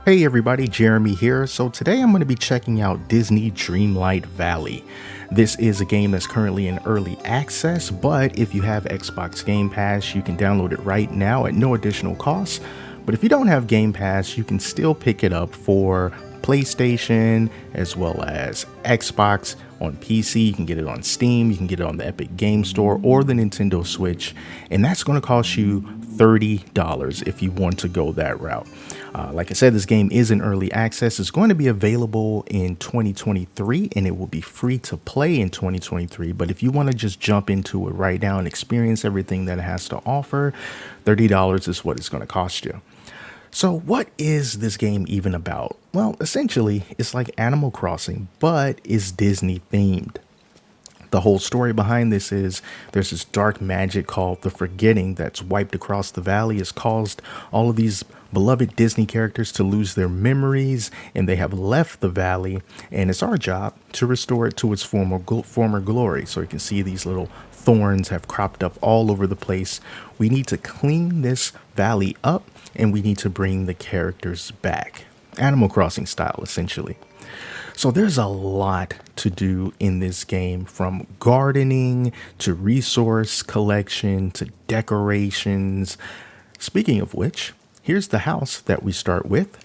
Hey everybody, Jeremy here. So today I'm going to be checking out Disney Dreamlight Valley. This is a game that's currently in early access, but if you have Xbox Game Pass, you can download it right now at no additional cost. But if you don't have Game Pass, you can still pick it up for PlayStation as well as Xbox. On PC, you can get it on Steam, you can get it on the Epic Game Store or the Nintendo Switch, and that's going to cost you $30 if you want to go that route. Like I said, this game is in early access. It's going to be available in 2023 and it will be free to play in 2023. But if you want to just jump into it right now and experience everything that it has to offer, $30 is what it's going to cost you. So what is this game even about? Well, essentially, it's like Animal Crossing, but it's Disney themed. The whole story behind this is there's this dark magic called the Forgetting that's wiped across the valley. It's caused all of these beloved Disney characters to lose their memories, and they have left the valley, and it's our job to restore it to its former glory. So you can see these little thorns have cropped up all over the place. We need to clean this valley up, and we need to bring the characters back. Animal Crossing style, essentially. So there's a lot to do in this game, from gardening to resource collection to decorations. Speaking of which, here's the house that we start with.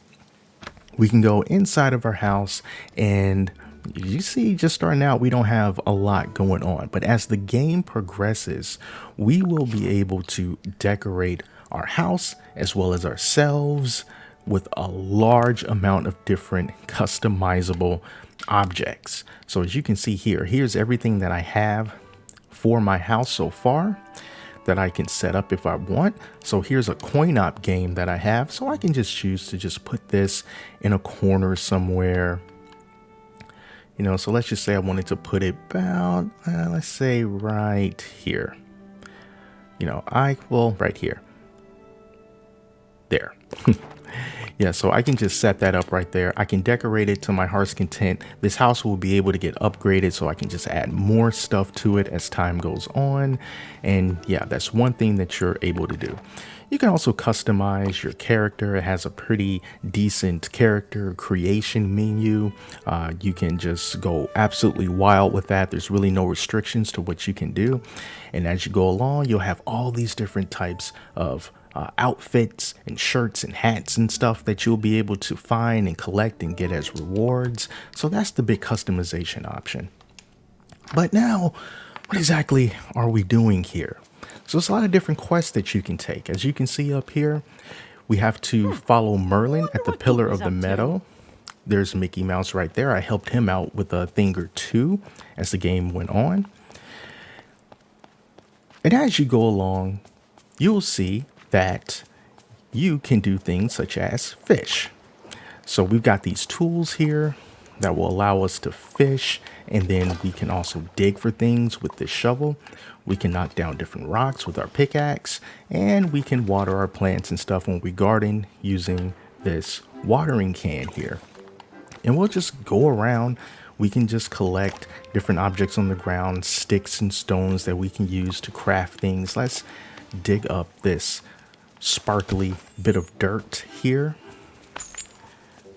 We can go inside of our house, and you see, just starting out, we don't have a lot going on. But as the game progresses, we will be able to decorate our house as well as ourselves with a large amount of different customizable objects. So as you can see here, here's everything that I have for my house so far that I can set up if I want. So here's a coin op game that I have. So I can just choose to just put this in a corner somewhere. You know, so let's just say I wanted to put it about, let's say right here. You know, right here. There. Yeah, so I can just set that up right there. I can decorate it to my heart's content. This house will be able to get upgraded, so I can just add more stuff to it as time goes on. And yeah, that's one thing that you're able to do. You can also customize your character. It has a pretty decent character creation menu. You can just go absolutely wild with that. There's really no restrictions to what you can do. And as you go along, you'll have all these different types of outfits and shirts and hats and stuff that you'll be able to find and collect and get as rewards. So that's the big customization option. But now, what exactly are we doing here? So it's a lot of different quests that you can take. As you can see up here, we have to follow Merlin at the Pillar of the Meadow. There's Mickey Mouse right there. I helped him out with a thing or two as the game went on. And as you go along, you'll see that you can do things such as fish. So we've got these tools here that will allow us to fish, and then we can also dig for things with this shovel. We can knock down different rocks with our pickaxe, and we can water our plants and stuff when we garden using this watering can here. And we'll just go around. We can just collect different objects on the ground, sticks and stones that we can use to craft things. Let's dig up this sparkly bit of dirt here.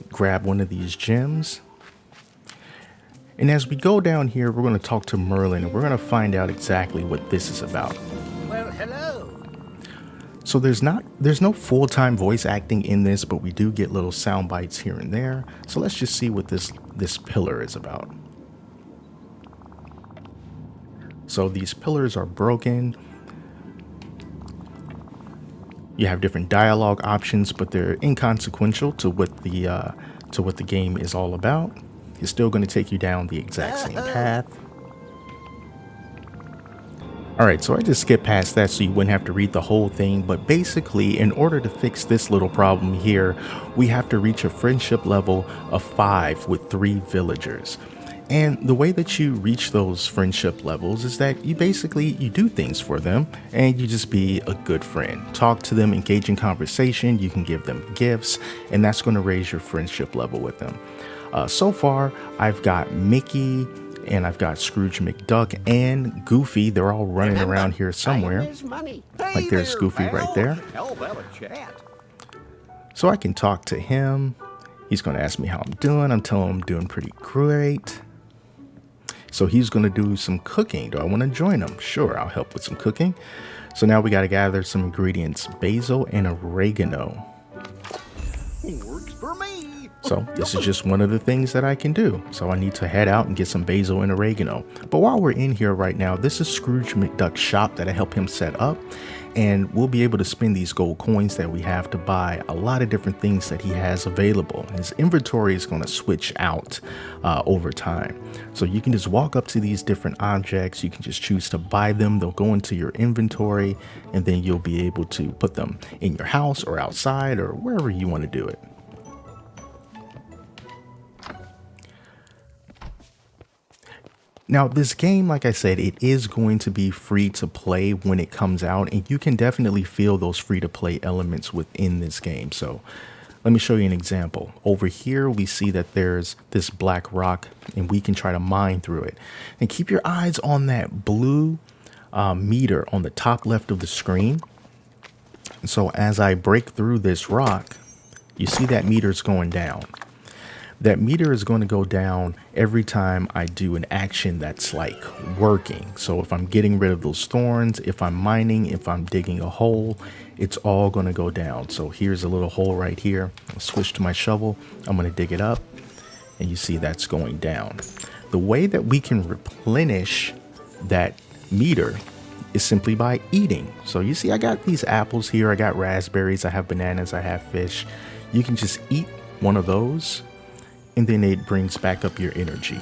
Grab one of these gems. And as we go down here, we're going to talk to Merlin, and we're going to find out exactly what this is about. Well, hello. So there's no full-time voice acting in this, but we do get little sound bites here and there. So let's just see what this pillar is about. So these pillars are broken. You have different dialogue options, but they're inconsequential to what the game is all about. It's still going to take you down the exact same path. All right, so I just skipped past that so you wouldn't have to read the whole thing. But basically, in order to fix this little problem here, we have to reach a friendship level of 5 with 3 villagers. And the way that you reach those friendship levels is that you do things for them, and you just be a good friend. Talk to them, engage in conversation, you can give them gifts, and that's going to raise your friendship level with them. So far, I've got Mickey, and I've got Scrooge McDuck and Goofy. They're all running around here somewhere. Like there's Goofy right there. So I can talk to him. He's going to ask me how I'm doing. I'm telling him I'm doing pretty great. So he's going to do some cooking. Do I want to join him? Sure, I'll help with some cooking. So now we got to gather some ingredients, basil and oregano. Works for me. So this is just one of the things that I can do. So I need to head out and get some basil and oregano. But while we're in here right now, this is Scrooge McDuck's shop that I help him set up. And we'll be able to spend these gold coins that we have to buy a lot of different things that he has available. His inventory is going to switch out over time. So you can just walk up to these different objects. You can just choose to buy them. They'll go into your inventory, and then you'll be able to put them in your house or outside or wherever you want to do it. Now, this game, like I said, it is going to be free to play when it comes out, and you can definitely feel those free to play elements within this game. So let me show you an example. Over here, we see that there's this black rock, and we can try to mine through it. And keep your eyes on that blue meter on the top left of the screen. And so as I break through this rock, you see that meter's going down. That meter is going to go down every time I do an action that's like working. So if I'm getting rid of those thorns, if I'm mining, if I'm digging a hole, it's all going to go down. So here's a little hole right here. I'll switch to my shovel. I'm going to dig it up, and you see that's going down. The way that we can replenish that meter is simply by eating. So you see I got these apples here. I got raspberries. I have bananas. I have fish. You can just eat one of those, and then it brings back up your energy.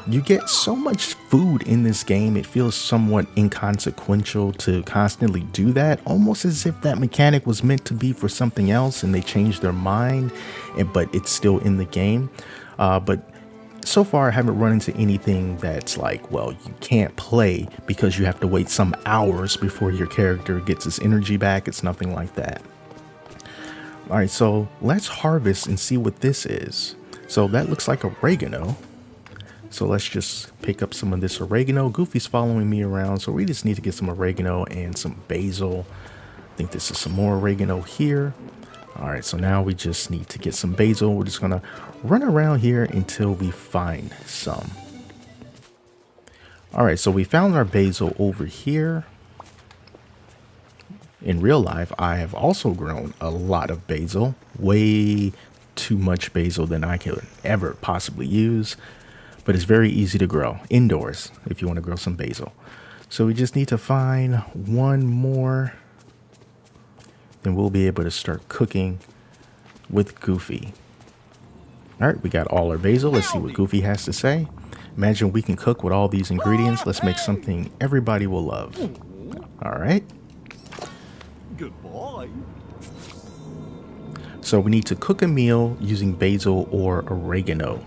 You get so much food in this game, it feels somewhat inconsequential to constantly do that, almost as if that mechanic was meant to be for something else and they changed their mind, but it's still in the game. But so far I haven't run into anything that's like, well, you can't play because you have to wait some hours before your character gets his energy back. It's nothing like that. All right, so let's harvest and see what this is. So that looks like oregano. So let's just pick up some of this oregano. Goofy's following me around, so we just need to get some oregano and some basil. I think this is some more oregano here. All right, so now we just need to get some basil. We're just gonna run around here until we find some. All right, so we found our basil over here. In real life, I have also grown a lot of basil, way too much basil than I could ever possibly use, but it's very easy to grow indoors if you want to grow some basil. So we just need to find one more, then we'll be able to start cooking with Goofy. All right, we got all our basil. Let's see what Goofy has to say. Imagine we can cook with all these ingredients. Let's make something everybody will love. All right. Goodbye. So we need to cook a meal using basil or oregano.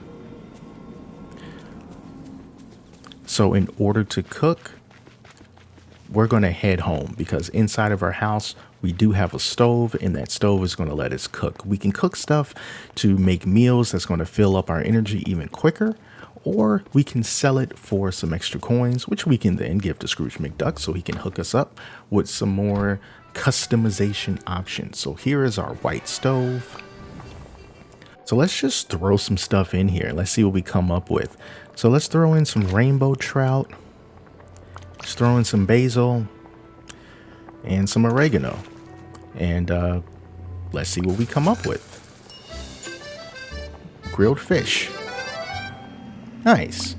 So in order to cook, we're going to head home because inside of our house, we do have a stove, and that stove is going to let us cook. We can cook stuff to make meals that's going to fill up our energy even quicker, or we can sell it for some extra coins, which we can then give to Scrooge McDuck so he can hook us up with some more customization options. So here is our white stove. So let's just throw some stuff in here. Let's see what we come up with. So let's throw in some rainbow trout. Let's throw in some basil and some oregano. And let's see what we come up with. Grilled fish. Nice.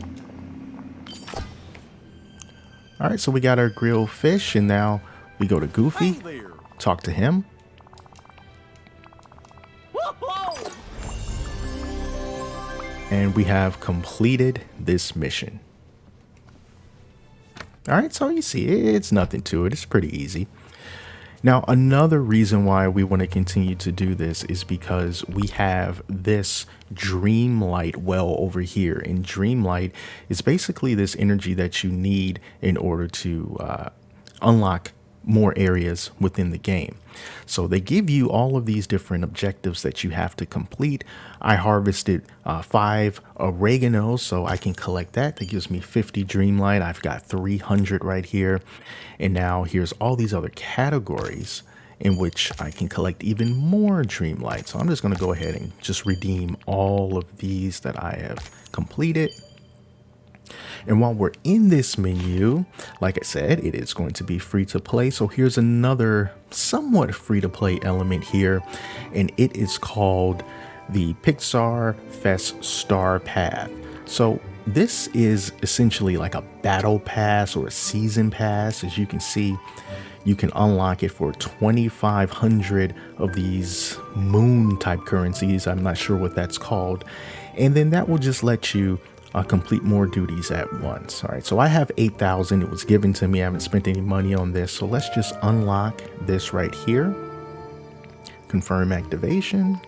All right, so we got our grilled fish, and now we go to Goofy, talk to him. And we have completed this mission. All right, so you see, it's nothing to it. It's pretty easy. Now, another reason why we want to continue to do this is because we have this Dreamlight well over here. And Dreamlight is basically this energy that you need in order to unlock more areas within the game. So they give you all of these different objectives that you have to complete. I harvested 5 oregano, so I can collect that. That gives me 50 Dreamlight. I've got 300 right here. And now here's all these other categories. in which I can collect even more Dreamlight. So I'm just going to go ahead and just redeem all of these that I have completed. And while we're in this menu, like I said, it is going to be free to play. So here's another somewhat free to play element here, and it is called the Pixar Fest Star Path. So this is essentially like a battle pass or a season pass. As you can see, you can unlock it for 2,500 of these moon type currencies. I'm not sure what that's called. And then that will just let you complete more duties at once. All right, so I have 8,000. It was given to me. I haven't spent any money on this. So let's just unlock this right here. Confirm activation.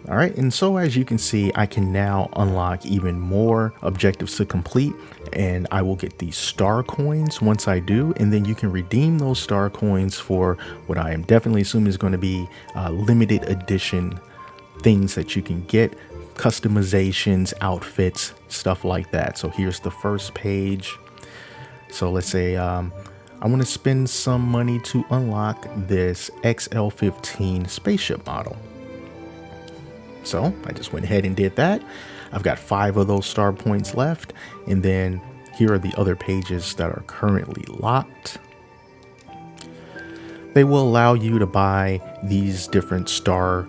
All right, and so as you can see, I can now unlock even more objectives to complete, and I will get these star coins once I do, and then you can redeem those star coins for what I am definitely assuming is going to be limited edition things that you can get, customizations, outfits, stuff like that. So here's the first page. So let's say I want to spend some money to unlock this XL-15 spaceship model. So I just went ahead and did that. I've got 5 of those star points left. And then here are the other pages that are currently locked. They will allow you to buy these different star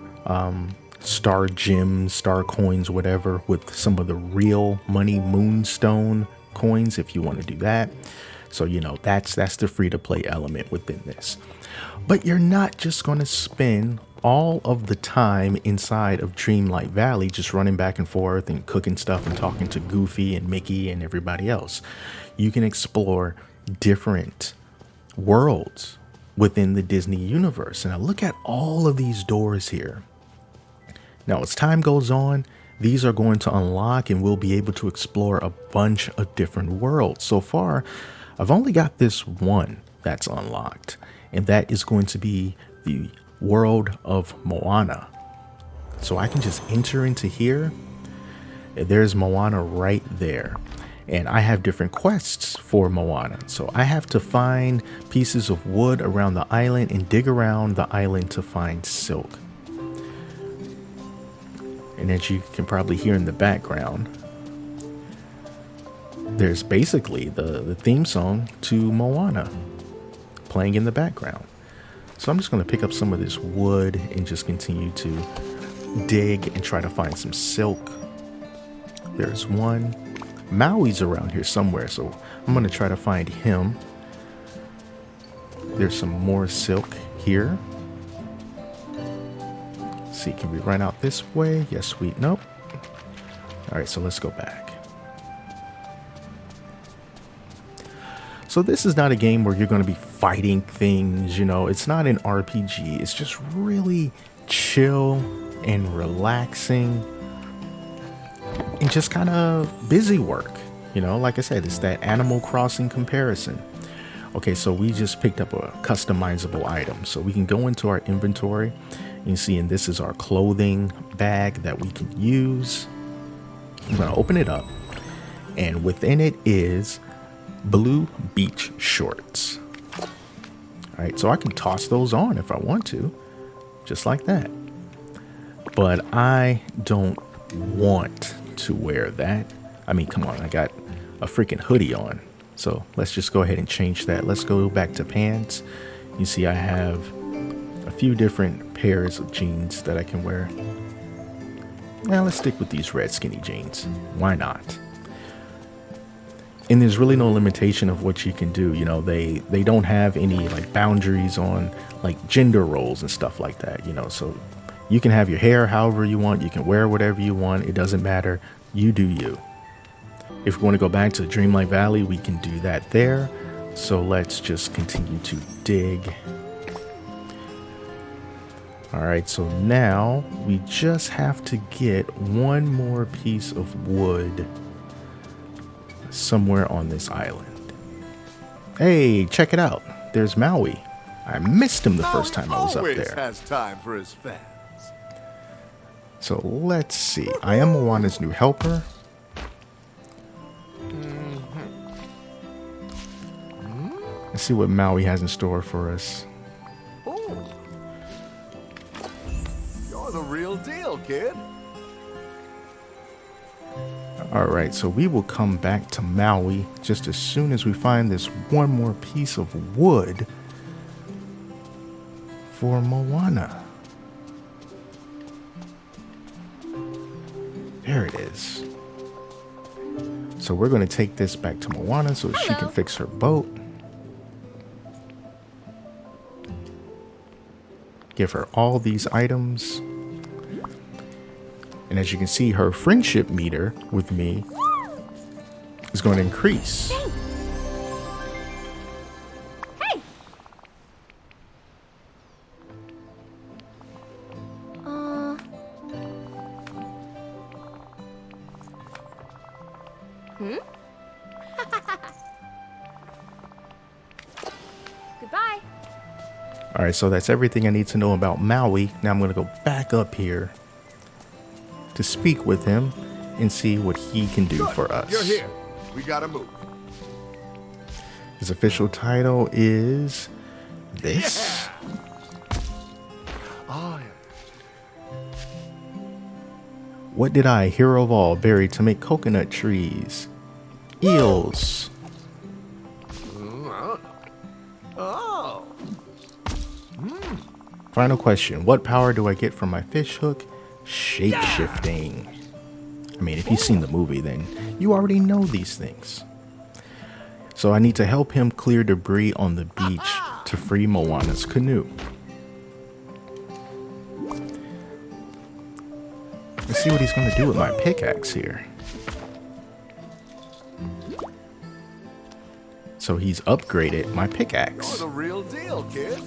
gems, star coins, whatever, with some of the real money moonstone coins if you want to do that. So, you know, that's the free to play element within this. But you're not just going to spend all of the time inside of Dreamlight Valley just running back and forth and cooking stuff and talking to Goofy and Mickey and everybody else. You can explore different worlds within the Disney universe. And now look at all of these doors here. Now, as time goes on, these are going to unlock and we'll be able to explore a bunch of different worlds. So far, I've only got this one that's unlocked, and that is going to be the world of Moana. So I can just enter into here. There's Moana right there. And I have different quests for Moana. So I have to find pieces of wood around the island and dig around the island to find silk. And as you can probably hear in the background, there's basically the theme song to Moana playing in the background. So I'm just going to pick up some of this wood and just continue to dig and try to find some silk. There's one. Maui's around here somewhere, so I'm going to try to find him. There's some more silk here. Let's see, can we run out this way? Yes, sweet. Nope. All right, so let's go back. So this is not a game where you're going to be fighting things, you know, it's not an RPG. It's just really chill and relaxing and just kind of busy work. You know, like I said, it's that Animal Crossing comparison. Okay, so we just picked up a customizable item. So we can go into our inventory. You see, and this is our clothing bag that we can use. I'm going to open it up. And within it is blue beach shorts. All right, so I can toss those on if I want to, just like that. But I don't want to wear that. I mean, come on, I got a freaking hoodie on. So let's just go ahead and change that. Let's go back to pants. You see, I have a few different pairs of jeans that I can wear. Now let's stick with these red skinny jeans. Why not? And there's really no limitation of what you can do. You know, they don't have any like boundaries on like gender roles and stuff like that, you know, so you can have your hair however you want. You can wear whatever you want. It doesn't matter. You do you. If we want to go back to Dreamlight Valley, we can do that there. So let's just continue to dig. All right, so now we just have to get one more piece of wood somewhere on this island. Hey, check it out. There's Maui. I missed him the first time I was up there. Has time for his fans. So let's see. I am Moana's new helper. Let's see what Maui has in store for us. Oh, you're the real deal, kid. Alright, so we will come back to Maui just as soon as we find this one more piece of wood for Moana. There it is. So we're going to take this back to Moana so she can fix her boat. Give her all these items. And as you can see, her friendship meter with me is going to increase. Hey! Goodbye. All right, so that's everything I need to know about Maui. Now I'm going to go back up here to speak with him and see what he can do for us. You're here. We gotta move. His official title is this. Oh, yeah. What did I, hero of all, bury to make coconut trees? Eels. I don't know. Oh. Final question. What power do I get from my fish hook? Shape-shifting. I mean, if you've seen the movie, then you already know these things. So I need to help him clear debris on the beach to free Moana's canoe. Let's see what he's going to do with my pickaxe here. So he's upgraded my pickaxe. You're the real deal, kid.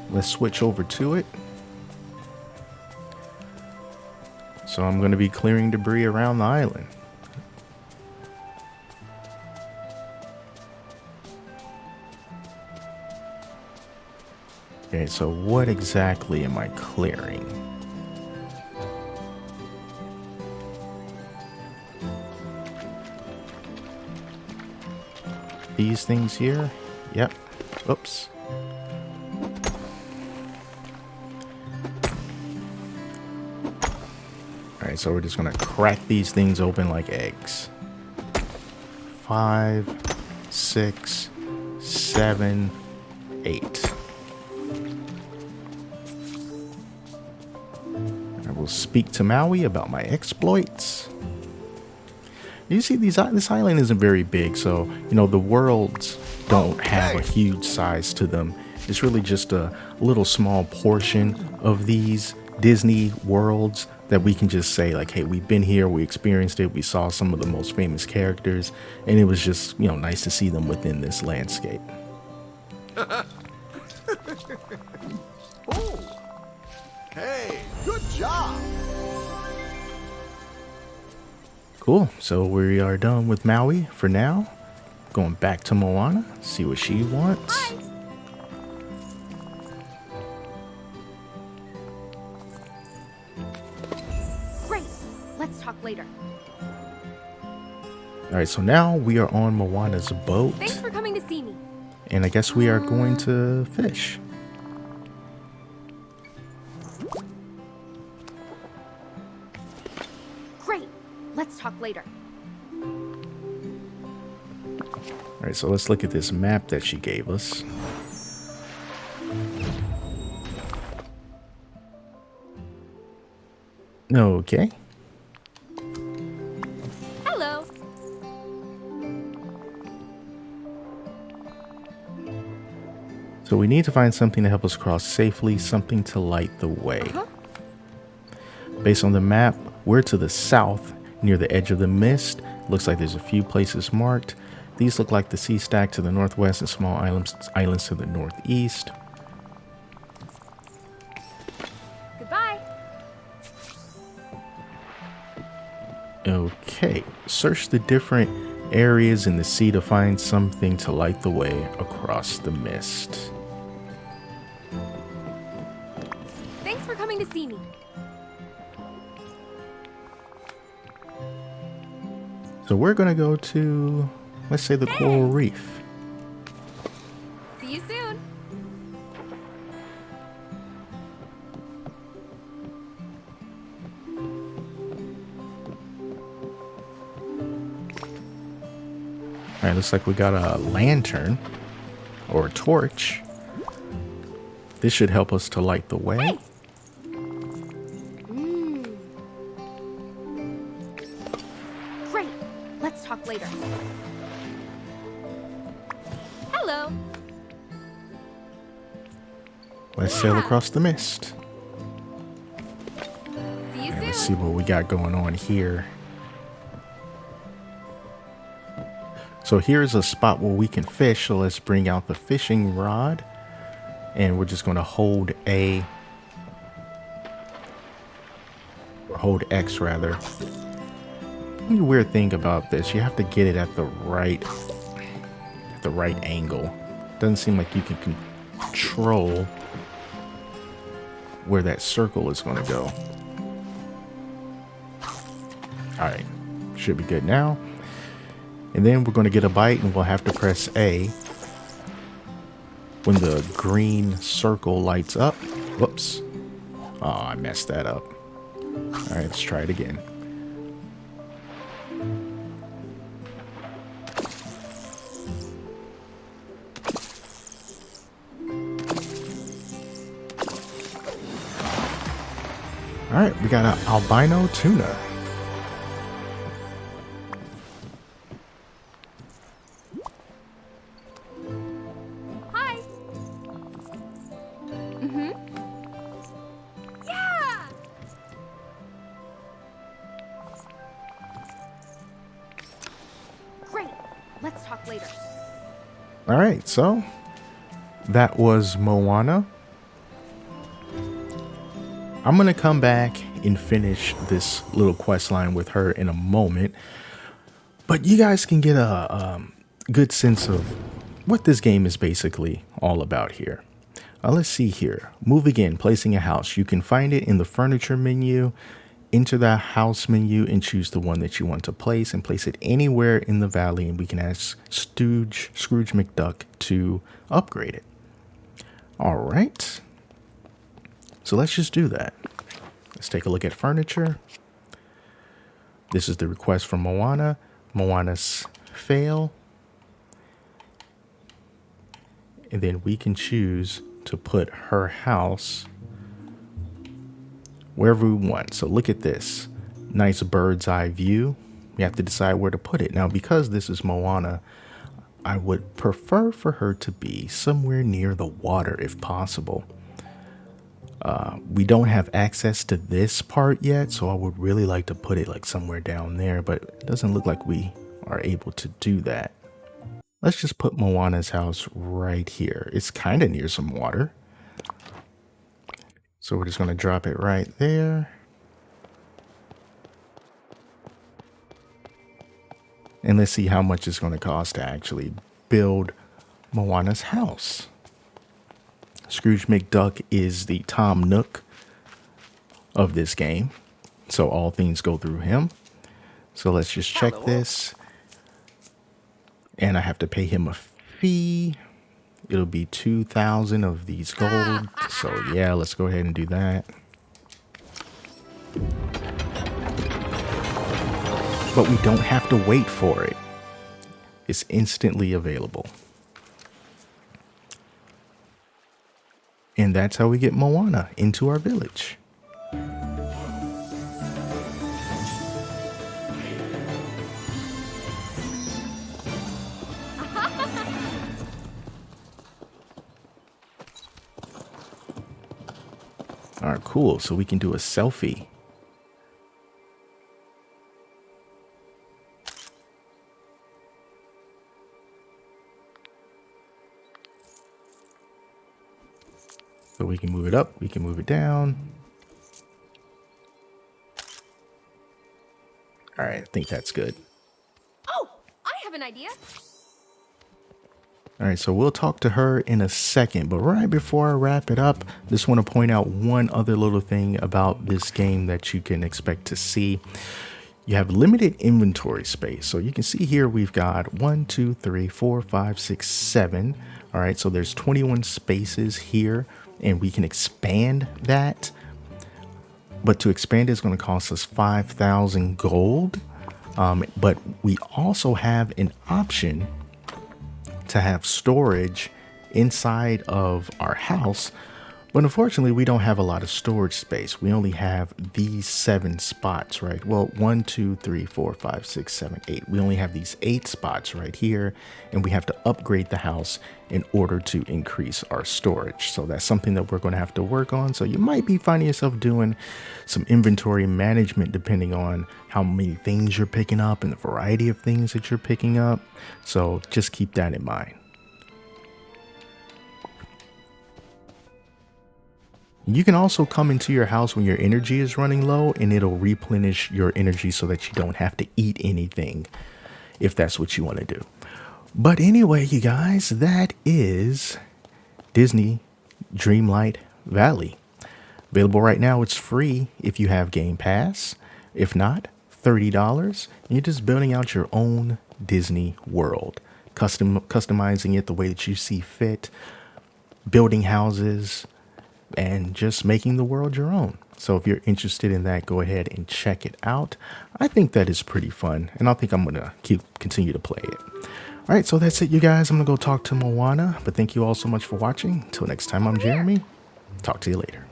Let's switch over to it. So I'm going to be clearing debris around the island. Okay, so what exactly am I clearing? These things here? Yep. Oops. Alright, so we're just gonna crack these things open like eggs. 5, 6, 7, 8. I will speak to Maui about my exploits. You see, this island isn't very big, so, you know, the worlds don't have a huge size to them. It's really just a little small portion of these Disney worlds that we can just say, like, hey, we've been here, we experienced it, we saw some of the most famous characters, and it was just, you know, nice to see them within this landscape. Oh. Hey, good job. Cool, so we are done with Maui for now. Going back to Moana, see what she wants. Hi. Great. Let's talk later. Alright, so now we are on Moana's boat. Thanks for coming to see me. And I guess we are going to fish. Great. Let's talk later. Alright, so let's look at this map that she gave us. Okay. Hello. So we need to find something to help us cross safely, something to light the way. Based on the map, we're to the south, near the edge of the mist. Looks like there's a few places marked. These look like the sea stack to the northwest and small islands to the northeast. Goodbye. Okay, search the different areas in the sea to find something to light the way across the mist. Thanks for coming to see me. So we're gonna go to, let's say, the coral reef. All right, looks like we got a lantern or a torch. This should help us to light the way. Hey! Great. Let's talk later. Hello. Let's sail across the mist. See you And let's see soon. what we got going on here. So here's a spot where we can fish. So let's bring out the fishing rod. And we're just going to hold A. Or hold X rather. The weird thing about this, you have to get it at the right angle. Doesn't seem like you can control where that circle is going to go. All right, should be good now. And then we're going to get a bite and we'll have to press A when the green circle lights up. Whoops. Oh, I messed that up. All right, let's try it again. All right, we got an albino tuna. Hi. Yeah. Great. Let's talk later. All right, so that was Moana. I'm going to come back and finish this little quest line with her in a moment. But you guys can get a good sense of what this game is basically all about here. Let's see here. Moving in, placing a house. You can find it in the furniture menu. Enter the house menu and choose the one that you want to place and place it anywhere in the valley. And we can ask Scrooge McDuck to upgrade it. All right. So let's just do that. Let's take a look at furniture. This is the request from Moana. Moana's fail. And then we can choose to put her house wherever we want. So look at this. Nice bird's eye view. We have to decide where to put it. Now, because this is Moana, I would prefer for her to be somewhere near the water if possible. We don't have access to this part yet, so I would really like to put it like somewhere down there, but it doesn't look like we are able to do that. Let's just put Moana's house right here. It's kind of near some water. So we're just going to drop it right there. And let's see how much it's going to cost to actually build Moana's house. Scrooge McDuck is the Tom Nook of this game. So all things go through him. So let's just check this. And I have to pay him a fee. It'll be 2,000 of these gold. So yeah, let's go ahead and do that. But we don't have to wait for it. It's instantly available. And that's how we get Moana into our village. All right, cool. So we can do a selfie. So we can move it up, we can move it down. All right, I think that's good. Oh, I have an idea. All right, so we'll talk to her in a second, but right before I wrap it up, just want to point out one other little thing about this game that you can expect to see. You have limited inventory space. So you can see here we've got 1, 2, 3, 4, 5, 6, 7. All right, so there's 21 spaces here. And we can expand that, but to expand it's going to cost us 5,000 gold. But we also have an option to have storage inside of our house. But unfortunately, we don't have a lot of storage space. We only have these 7 spots, right? Well, 1, 2, 3, 4, 5, 6, 7, 8. We only have these 8 spots right here, and we have to upgrade the house in order to increase our storage. So that's something that we're going to have to work on. So you might be finding yourself doing some inventory management depending on how many things you're picking up and the variety of things that you're picking up. So just keep that in mind. You can also come into your house when your energy is running low, and it'll replenish your energy so that you don't have to eat anything if that's what you want to do. But anyway, you guys, that is Disney Dreamlight Valley. Available right now. It's free if you have Game Pass. If not, $30. And you're just building out your own Disney world, customizing it the way that you see fit, building houses, and just making the world your own. So if you're interested in that, go ahead and check it out. I think that is pretty fun, and I think I'm gonna continue to play it. All right, so that's it, you guys. I'm gonna go talk to Moana, but thank you all so much for watching. Until next time, I'm Jeremy. Talk to you later.